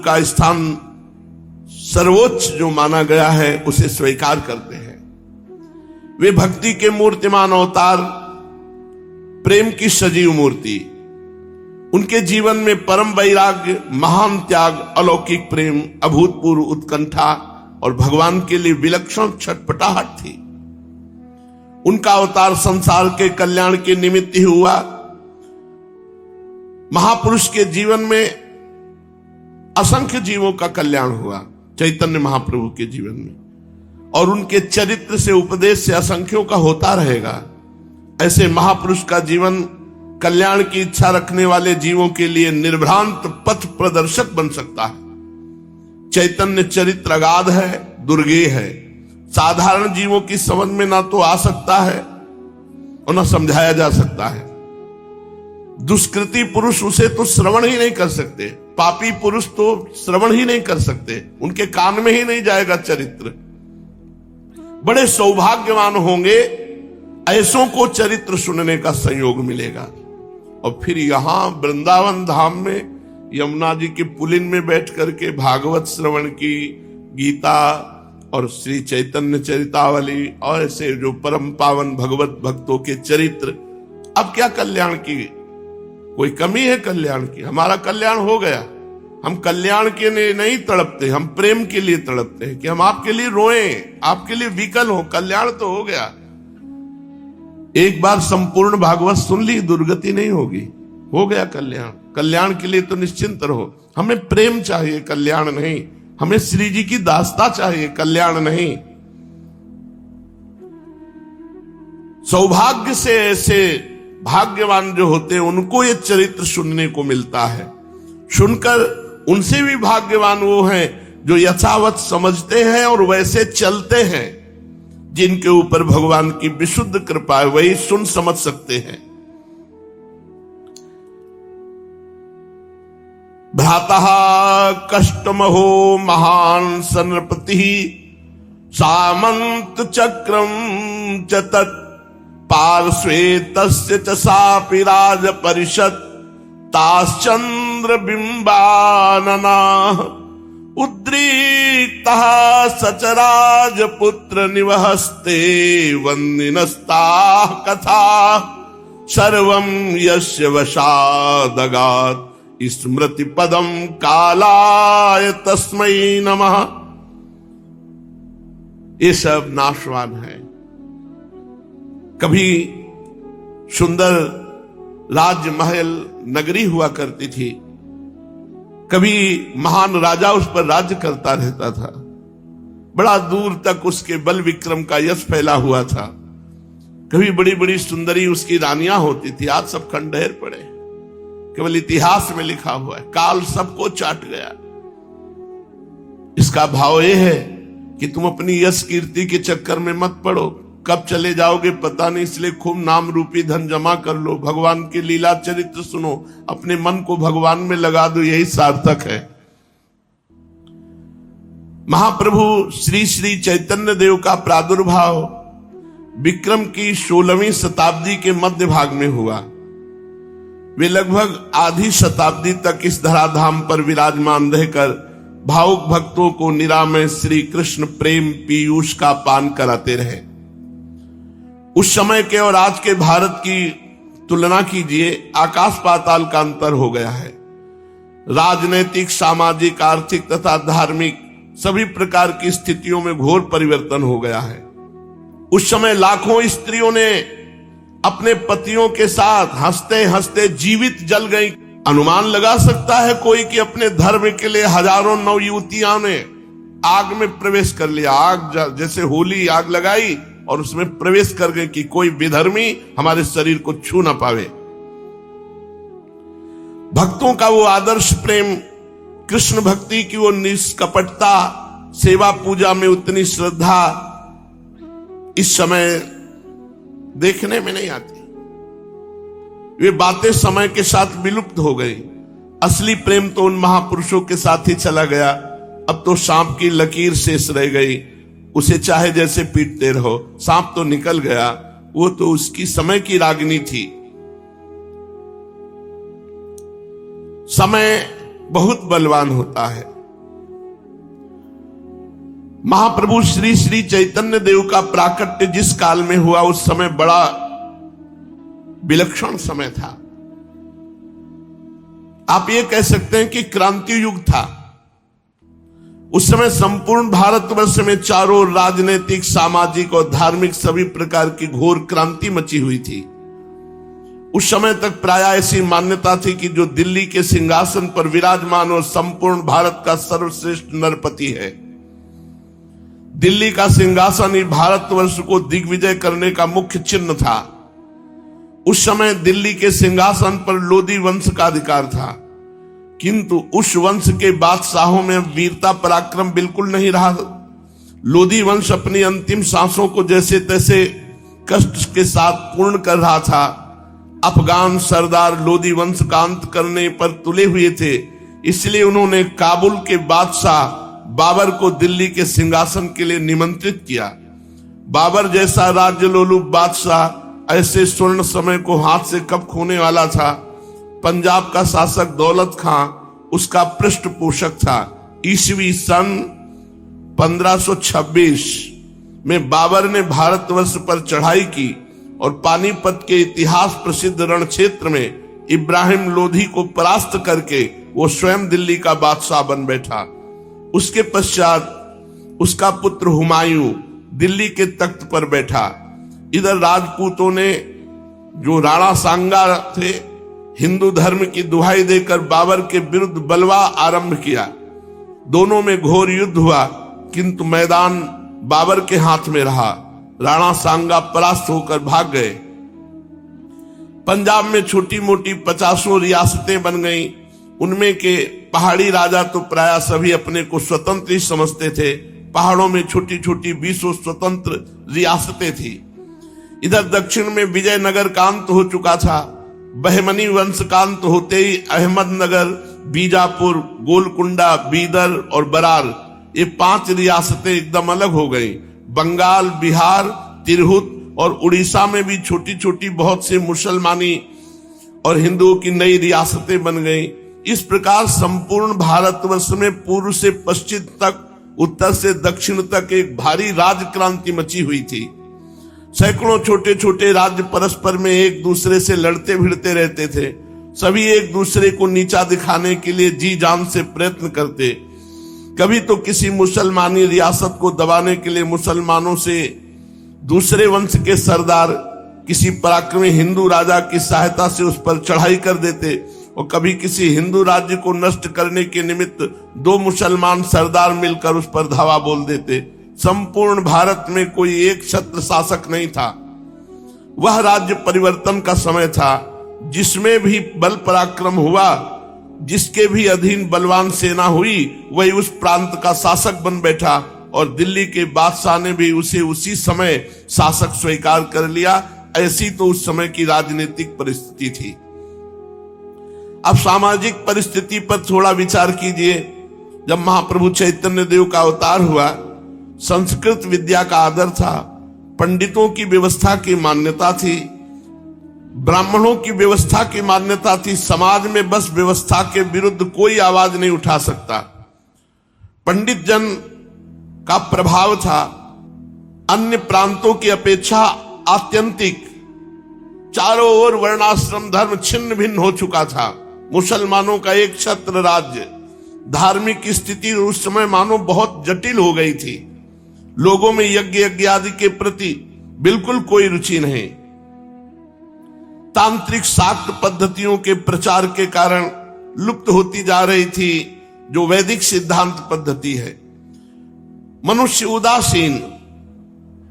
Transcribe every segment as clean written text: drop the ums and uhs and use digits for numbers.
का स्थान सर्वोच्च जो माना गया है उसे स्वीकार करते हैं। वे भक्ति के मूर्तिमान अवतार, प्रेम की सजीव मूर्ति। उनके जीवन में परम वैराग्य, महान त्याग, अलौकिक प्रेम, अभूतपूर्व उत्कंठा और भगवान के लिए विलक्षण छटपटाहट थी। उनका अवतार संसार के कल्याण के निमित्त ही हुआ। महापुरुष के जीवन में असंख्य जीवों का कल्याण हुआ चैतन्य महाप्रभु के जीवन में, और उनके चरित्र से, उपदेश से असंख्यों का होता रहेगा। ऐसे महापुरुष का जीवन कल्याण की इच्छा रखने वाले जीवों के लिए निर्भ्रांत पथ प्रदर्शक बन सकता है। चैतन्य चरित्र अगाध है, दुर्गेय है, साधारण जीवों की समझ में ना तो आ सकता है और ना समझाया जा सकता है। दुष्कृति पुरुष उसे तो श्रवण ही नहीं कर सकते, पापी पुरुष तो श्रवण ही नहीं कर सकते, उनके कान में ही नहीं जाएगा चरित्र। बड़े सौभाग्यवान होंगे ऐसों को चरित्र सुनने का संयोग मिलेगा। और फिर यहां वृंदावन धाम में यमुना जी के पुलिन में बैठ करके भागवत श्रवण की, गीता और श्री चैतन्य चरितावली और ऐसे जो परम पावन भगवत भक्तों के चरित्र। अब क्या कल्याण की कोई कमी है? कल्याण की हमारा कल्याण हो गया। हम कल्याण के लिए नहीं तड़पते, हम प्रेम के लिए तड़पते हैं कि हम आपके लिए रोएं, आपके लिए विकल हो। कल्याण तो हो गया, एक बार संपूर्ण भागवत सुन ली, दुर्गति नहीं होगी, हो गया कल्याण। कल्याण के लिए तो निश्चिंत रहो। हमें प्रेम चाहिए, कल्याण नहीं। हमें श्री जी की दास्ता चाहिए, कल्याण नहीं। सौभाग्य से ऐसे भाग्यवान जो होते हैं उनको ये चरित्र सुनने को मिलता है। सुनकर उनसे भी भाग्यवान वो हैं जो यथावत समझते हैं और वैसे चलते हैं। जिनके ऊपर भगवान की विशुद्ध कृपा है वही सुन समझ सकते हैं। भ्रातः कष्टमहो महान सनृपति सामंत चक्रम च तत् पार्श्वे तस्य च सापि राज परिषद ताश्चंद्र बिंबानना उद्रिक्तः सचराज पुत्र निवहस्ते वन्दिनस्ताः कथा सर्वं यस्य वशादगात् स्मृति पदम कालाय तस्मै नमः। ये सब नाशवान है। कभी सुंदर राज्य महल नगरी हुआ करती थी, कभी महान राजा उस पर राज्य करता रहता था, बड़ा दूर तक उसके बल विक्रम का यश फैला हुआ था। कभी बड़ी बड़ी सुंदरी उसकी रानियां होती थी। आज सब खंडहर पड़े, केवल इतिहास में लिखा हुआ है, काल सबको चाट गया। इसका भाव यह है कि तुम अपनी यश कीर्ति के चक्कर में मत पड़ो, कब चले जाओगे पता नहीं, इसलिए खूब नाम रूपी धन जमा कर लो, भगवान के लीला चरित्र सुनो, अपने मन को भगवान में लगा दो, यही सार्थक है। महाप्रभु श्री श्री चैतन्य देव का प्रादुर्भाव विक्रम की 16वीं शताब्दी के मध्य भाग में हुआ। वे लगभग आधी शताब्दी तक इस धराधाम पर विराजमान रहकर भावुक भक्तों को निरामय श्री कृष्ण प्रेम पीयूष का पान कराते रहे। उस समय के और आज के भारत की तुलना कीजिए, आकाश पाताल का अंतर हो गया है। राजनैतिक, सामाजिक, आर्थिक तथा धार्मिक सभी प्रकार की स्थितियों में घोर परिवर्तन हो गया है। उस समय लाखों स्त्रियों ने अपने पतियों के साथ हंसते हंसते जीवित जल गई। अनुमान लगा सकता है कोई कि अपने धर्म के लिए हजारों नवयुवतियां ने आग में प्रवेश कर लिया। आग जैसे होली आग लगाई और उसमें प्रवेश कर गए कि कोई विधर्मी हमारे शरीर को छू ना पावे। भक्तों का वो आदर्श प्रेम, कृष्ण भक्ति की वो निष्कपटता, सेवा पूजा में उतनी श्रद्धा इस समय देखने में नहीं आती। वे बातें समय के साथ विलुप्त हो गई। असली प्रेम तो उन महापुरुषों के साथ ही चला गया। अब तो सांप की लकीर शेष रह गई, उसे चाहे जैसे पीटते रहो, सांप तो निकल गया, वो तो उसकी समय की रागिनी थी। समय बहुत बलवान होता है। महाप्रभु श्री श्री चैतन्य देव का प्राकट्य जिस काल में हुआ उस समय बड़ा विलक्षण समय था। आप ये कह सकते हैं कि क्रांति युग था। उस समय संपूर्ण भारतवर्ष में चारों ओर राजनीतिक, सामाजिक और धार्मिक सभी प्रकार की घोर क्रांति मची हुई थी। उस समय तक प्राय ऐसी मान्यता थी कि जो दिल्ली के सिंहासन पर विराजमान और संपूर्ण भारत का सर्वश्रेष्ठ नरपति है। दिल्ली का सिंहासन ही भारतवर्ष को दिग्विजय करने का मुख्य चिन्ह था। उस समय दिल्ली के सिंहासन पर लोधी वंश का अधिकार था, किंतु उस वंश के बादशाहों में वीरता पराक्रम बिल्कुल नहीं रहा। लोधी वंश अपनी अंतिम सांसों को जैसे तैसे कष्ट के साथ पूर्ण कर रहा था। अफगान सरदार लोधी वंश का अंत करने पर तुले हुए थे, इसलिए उन्होंने काबुल के बादशाह बाबर को दिल्ली के सिंहासन के लिए निमंत्रित किया। बाबर जैसा राज्य लोलुप बादशाह ऐसे स्वर्ण समय को हाथ से कब खोने वाला था। पंजाब का शासक दौलत खां उसका पृष्ठपोषक था। ईस्वी सन 1526 में बाबर ने भारतवर्ष पर चढ़ाई की और पानीपत के इतिहास प्रसिद्ध रण क्षेत्र में इब्राहिम लोधी को परास्त करके वो स्वयं दिल्ली का बादशाह बन बैठा। उसके पश्चात उसका पुत्र हुमायूं दिल्ली के तख्त पर बैठा। इधर राजपूतों ने, जो राणा सांगा थे, हिंदू धर्म की दुहाई देकर बाबर के विरुद्ध बलवा आरंभ किया। दोनों में घोर युद्ध हुआ, किंतु मैदान बाबर के हाथ में रहा। राणा सांगा परास्त होकर भाग गए। पंजाब में छोटी मोटी 50 रियासतें बन गईं। उनमें के पहाड़ी राजा तो प्राय सभी अपने को स्वतंत्र ही समझते थे। पहाड़ों में छोटी छोटी 20 स्वतंत्र रियासतें थी। इधर दक्षिण में विजयनगर का अंत हो चुका था। बहमनी वंश का अंत होते ही अहमदनगर, बीजापुर, गोलकुंडा, बीदर और बरार, ये 5 रियासतें एकदम अलग हो गई। बंगाल, बिहार, तिरहुत और उड़ीसा में भी छोटी छोटी बहुत से मुसलमानी और हिंदुओं की नई रियासतें बन गई। इस प्रकार संपूर्ण भारतवर्ष में पूर्व से पश्चिम तक, उत्तर से दक्षिण तक एक भारी राज क्रांति मची हुई थी। सैकड़ों छोटे छोटे राज्य परस्पर में एक दूसरे से लड़ते भिड़ते रहते थे। सभी एक दूसरे को नीचा दिखाने के लिए जी जान से प्रयत्न करते। कभी तो किसी मुसलमानी रियासत को दबाने के लिए मुसलमानों से दूसरे वंश के सरदार किसी पराक्रमी हिंदू राजा की सहायता से उस पर चढ़ाई कर देते, और कभी किसी हिंदू राज्य को नष्ट करने के निमित्त 2 मुसलमान सरदार मिलकर उस पर धावा बोल देते। संपूर्ण भारत में कोई एक छत्र शासक नहीं था। वह राज्य परिवर्तन का समय था, जिसमें भी बल पराक्रम हुआ, जिसके भी अधीन बलवान सेना हुई, वही उस प्रांत का शासक बन बैठा, और दिल्ली के बादशाह ने भी उसे उसी समय शासक स्वीकार कर लिया। ऐसी तो उस समय की राजनीतिक परिस्थिति थी। अब सामाजिक परिस्थिति पर थोड़ा विचार कीजिए। जब महाप्रभु चैतन्य देव का अवतार हुआ, संस्कृत विद्या का आदर था, पंडितों की व्यवस्था की मान्यता थी, ब्राह्मणों की व्यवस्था की मान्यता थी। समाज में बस व्यवस्था के विरुद्ध कोई आवाज नहीं उठा सकता। पंडित जन का प्रभाव था अन्य प्रांतों की अपेक्षा आत्यंतिक। चारों ओर वर्णाश्रम धर्म छिन्न भिन्न हो चुका था। मुसलमानों का एक छत्र राज्य, धार्मिक स्थिति उस समय मानो बहुत जटिल हो गई थी। लोगों में यज्ञ आदि के प्रति बिल्कुल कोई रुचि नहीं। तांत्रिक शाक्त पद्धतियों के प्रचार के कारण लुप्त होती जा रही थी जो वैदिक सिद्धांत पद्धति है। मनुष्य उदासीन,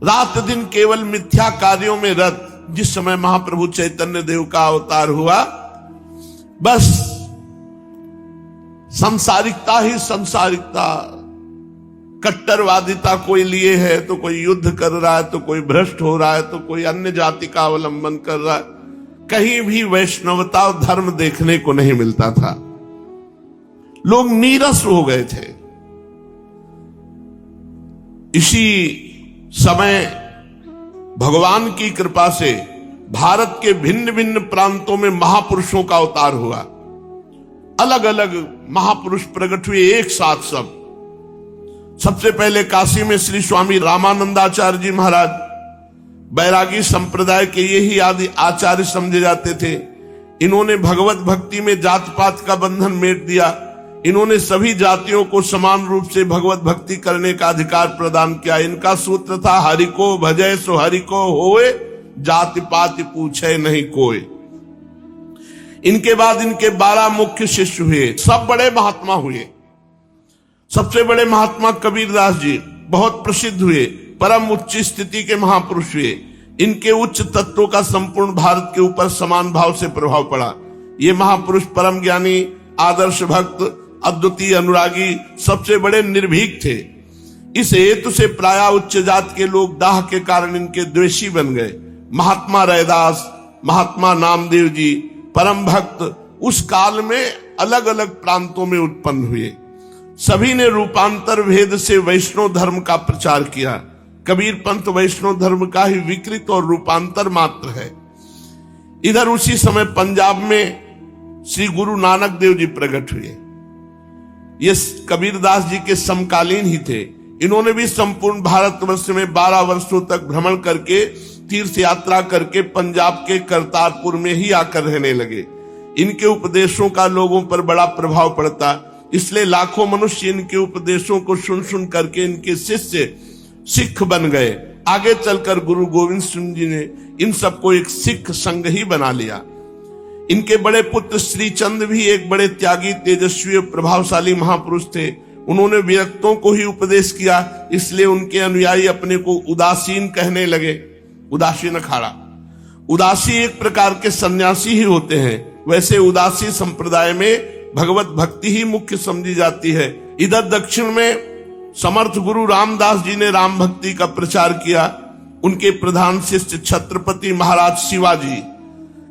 रात दिन केवल मिथ्या कार्यों में रत। जिस समय महाप्रभु चैतन्य देव का अवतार हुआ, बस संसारिकता ही संसारिकता, कट्टरवादिता कोई लिए है तो कोई युद्ध कर रहा है, तो कोई भ्रष्ट हो रहा है, तो कोई अन्य जाति का अवलंबन कर रहा है। कहीं भी वैष्णवता और धर्म देखने को नहीं मिलता था। लोग नीरस हो गए थे। इसी समय भगवान की कृपा से भारत के भिन्न भिन्न प्रांतों में महापुरुषों का अवतार हुआ। अलग अलग महापुरुष प्रकट हुए एक साथ सब। सबसे पहले काशी में श्री स्वामी रामानंदाचार्य जी महाराज, बैरागी संप्रदाय के यही आदि आचार्य समझे जाते थे। इन्होंने भगवत भक्ति में जात पात का बंधन मेट दिया। इन्होंने सभी जातियों को समान रूप से भगवत भक्ति करने का अधिकार प्रदान किया। इनका सूत्र था, हरि को भजय सो हरि को होए, जाति पाति पूछे नहीं कोई। इनके बाद इनके 12 मुख्य शिष्य हुए, सब बड़े महात्मा हुए। सबसे बड़े महात्मा कबीरदास जी बहुत प्रसिद्ध हुए, परम उच्च स्थिति के महापुरुष हुए। इनके उच्च तत्वों का संपूर्ण भारत के ऊपर समान भाव से प्रभाव पड़ा। ये महापुरुष परम ज्ञानी, आदर्श भक्त, अद्वितीय अनुरागी, सबसे बड़े निर्भीक थे। इस हेतु से प्राय उच्च जात के लोग दाह के कारण इनके द्वेषी बन गए। महात्मा रैदास, महात्मा नामदेव जी, परम भक्त उस काल में अलग अलग प्रांतों में उत्पन्न हुए। सभी ने रूपांतर भेद से वैष्णव धर्म का प्रचार किया। कबीर पंथ वैष्णव धर्म का ही विकृत और रूपांतर मात्र है। इधर उसी समय पंजाब में श्री गुरु नानक देव जी प्रकट हुए। ये कबीरदास जी के समकालीन ही थे। इन्होंने भी संपूर्ण भारतवर्ष में 12 वर्षों तक भ्रमण करके, तीर्थ यात्रा करके पंजाब के करतारपुर में ही आकर रहने लगे। इनके उपदेशों का लोगों पर बड़ा प्रभाव पड़ता, इसलिए लाखों मनुष्य इनके उपदेशों को सुन सुन करके इनके शिष्य सिख बन गए। आगे चलकर गुरु गोविंद सिंह जी ने इन सबको एक सिख संघ ही बना लिया। इनके बड़े पुत्र श्री चंद भी एक बड़े त्यागी, तेजस्वी और प्रभावशाली महापुरुष थे। उन्होंने विरक्तों को ही उपदेश किया, इसलिए उनके अनुयायी अपने को उदासीन कहने लगे। उदासीन अखाड़ा, उदासी एक प्रकार के सन्यासी ही होते हैं। वैसे उदासी संप्रदाय में भगवत भक्ति ही मुख्य समझी जाती है। इधर दक्षिण में समर्थ गुरु रामदास जी ने राम भक्ति का प्रचार किया। उनके प्रधान शिष्य छत्रपति महाराज शिवाजी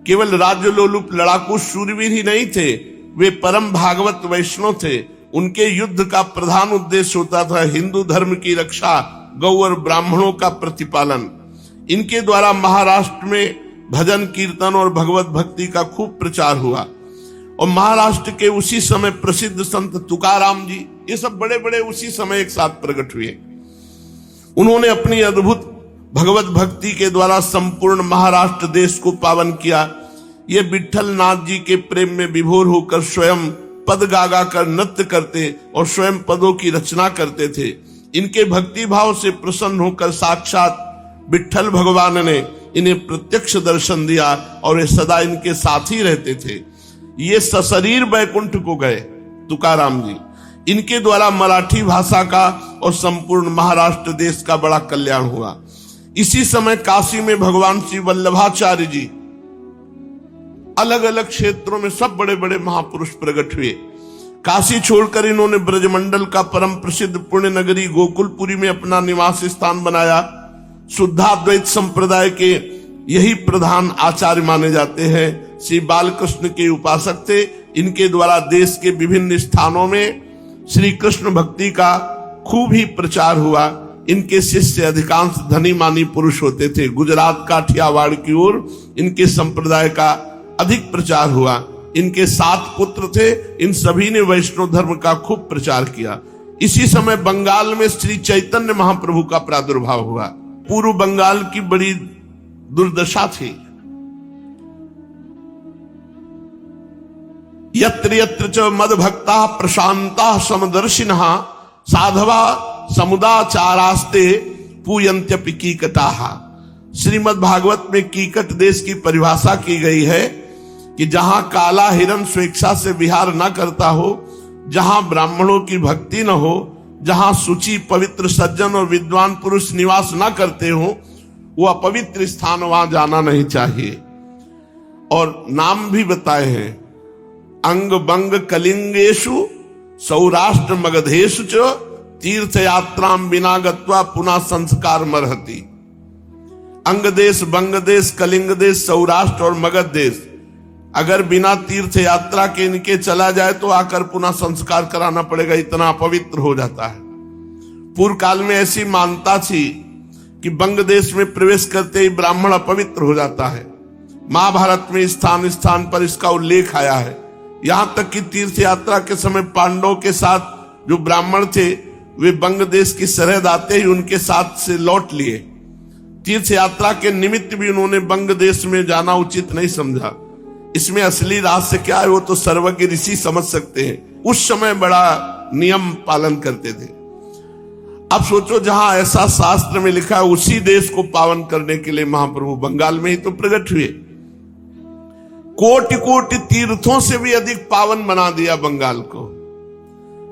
केवल राज्य लोलुप लड़ाकू शूरवीर ही नहीं थे, वे परम भागवत वैष्णव थे। उनके युद्ध का प्रधान उद्देश्य होता था हिंदू धर्म की रक्षा, गौ और ब्राह्मणों का प्रतिपालन। इनके द्वारा महाराष्ट्र में भजन कीर्तन और भगवत भक्ति का खूब प्रचार हुआ। और महाराष्ट्र के उसी समय प्रसिद्ध संत तुकाराम जी, ये सब बड़े बड़े उसी समय एक साथ प्रकट हुए। उन्होंने अपनी अद्भुत भगवत भक्ति के द्वारा संपूर्ण महाराष्ट्र देश को पावन किया। ये विठल नाथ जी के प्रेम में विभोर होकर स्वयं पद गागा कर नृत्य करते और स्वयं पदों की रचना करते थे। इनके भक्ति भाव से प्रसन्न होकर साक्षात विठल भगवान ने इन्हें प्रत्यक्ष दर्शन दिया और ये सदा इनके साथ ही रहते थे। ये सशरीर बैकुंठ को गए तुकाराम जी। इनके द्वारा मराठी भाषा का और संपूर्ण महाराष्ट्र देश का बड़ा कल्याण हुआ। इसी समय काशी में भगवान श्री वल्लभाचार्य जी, अलग अलग क्षेत्रों में सब बड़े बड़े महापुरुष प्रकट हुए। काशी छोड़कर इन्होंने ब्रजमंडल का परम प्रसिद्ध पुण्य नगरी गोकुलपुरी में अपना निवास स्थान बनाया। शुद्धाद्वैत संप्रदाय के यही प्रधान आचार्य माने जाते हैं। श्री बालकृष्ण के उपासक थे। इनके द्वारा देश के विभिन्न स्थानों में श्री कृष्ण भक्ति का खूब ही प्रचार हुआ। इनके शिष्य अधिकांश धनी मानी पुरुष होते थे। गुजरात काठियावाड़ की ओर इनके संप्रदाय का अधिक प्रचार हुआ। इनके 7 पुत्र थे। इन सभी ने वैष्णव धर्म का खूब प्रचार किया। इसी समय बंगाल में श्री चैतन्य महाप्रभु का प्रादुर्भाव हुआ। पूर्व बंगाल की बड़ी दुर्दशा थी। यत्र यत्र च मद भक्ता प्रशांता समदर्शिनः साधवा समुदाचारास्ते पूयन्त्यपि कीकटाः। श्रीमद् भागवत में कीकट देश की परिभाषा की गई है कि जहां काला हिरण स्वेच्छा से विहार न करता हो, जहां ब्राह्मणों की भक्ति न हो, जहां सुचि पवित्र सज्जन और विद्वान पुरुष निवास न करते हो, वो अपवित्र स्थान वहां जाना नहीं चाहिए। और नाम भी बताए हैं, अंग बंग कलिंगेशु सौराष्ट्र मगधेशु च तीर्थ यात्राम बिना गत्वा पुनः संस्कार मरहति। अंग देश, बंग देश, कलिंग देश, सौराष्ट्र और मगध देश अगर बिना तीर्थ यात्रा के इनके चला जाए तो आकर पुनः संस्कार कराना पड़ेगा, इतना अपवित्र हो जाता है। पूर्व काल में ऐसी मान्यता थी कि बंग देश में प्रवेश करते ही ब्राह्मण अपवित्र हो जाता है। महाभारत में स्थान स्थान पर इसका उल्लेख आया है। यहां तक कि तीर्थ यात्रा के समय पांडवों के साथ जो ब्राह्मण थे वे बंग देश की सरहद आते ही उनके साथ से लौट लिए। तीर्थ यात्रा के निमित्त भी उन्होंने बंग देश में जाना उचित नहीं समझा। इसमें असली रहस्य क्या है वो तो सर्वज्ञ ऋषि समझ सकते हैं। उस समय बड़ा नियम पालन करते थे। अब सोचो, जहां ऐसा शास्त्र में लिखा है उसी देश को पावन करने के लिए महाप्रभु बंगाल में ही तो प्रकट हुए। कोटि कोटि तीर्थों से भी अधिक पावन बना दिया बंगाल को।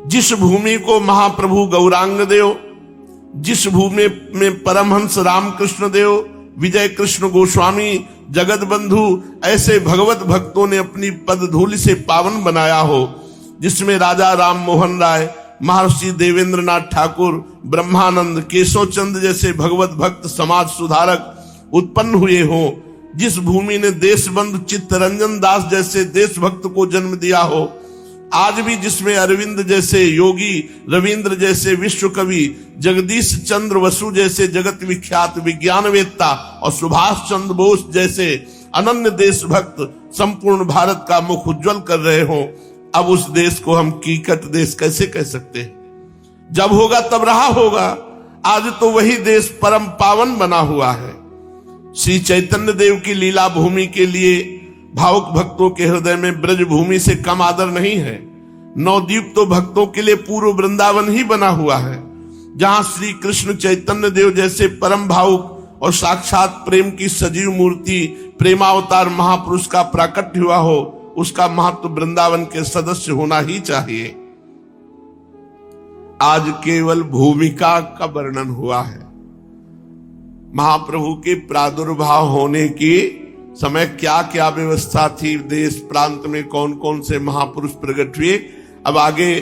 जिस भूमि को महाप्रभु गौरांग देव, जिस भूमि में परमहंस रामकृष्ण देव, विजय कृष्ण गोस्वामी, जगत बंधु ऐसे भगवत भक्तों ने अपनी पदधूलि से पावन बनाया हो, जिसमें राजा राम मोहन राय, महर्षि देवेंद्रनाथ ठाकुर, ब्रह्मानंद, केशव चंद जैसे भगवत भक्त समाज सुधारक उत्पन्न हुए हों, जिस भूमि ने देशबंधु चित्तरंजन दास जैसे देशभक्त को जन्म दिया हो, आज भी जिसमें अरविंद जैसे योगी, रविंद्र जैसे विश्व कवि, जगदीश चंद्र बसु जैसे जगत विख्यात विज्ञानवेत्ता और सुभाष चंद्र बोस जैसे अनन्य देशभक्त संपूर्ण भारत का मुख उज्जवल कर रहे हो, अब उस देश को हम कीकट देश कैसे कह सकते हैं? जब होगा तब रहा होगा। आज तो वही देश परम पावन बना हुआ है। श्री चैतन्य देव की लीला भूमि के लिए भावुक भक्तों के हृदय में ब्रज भूमि से कम आदर नहीं है। नवद्वीप तो भक्तों के लिए पूर्व वृंदावन ही बना हुआ है, जहां श्री कृष्ण चैतन्य देव जैसे परम भावुक और साक्षात प्रेम की सजीव मूर्ति प्रेमावतार महापुरुष का प्राकट्य हुआ हो, उसका महत्व वृंदावन के सदस्य होना ही चाहिए। आज केवल भूमिका का वर्णन हुआ है। महाप्रभु के प्रादुर्भाव होने की समय क्या क्या व्यवस्था थी, देश प्रांत में कौन कौन से महापुरुष प्रकट हुए, अब आगे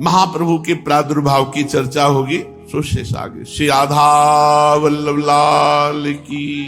महाप्रभु के प्रादुर्भाव की चर्चा होगी। सो शेष आगे। श्री राधा वल्लभ लाल की।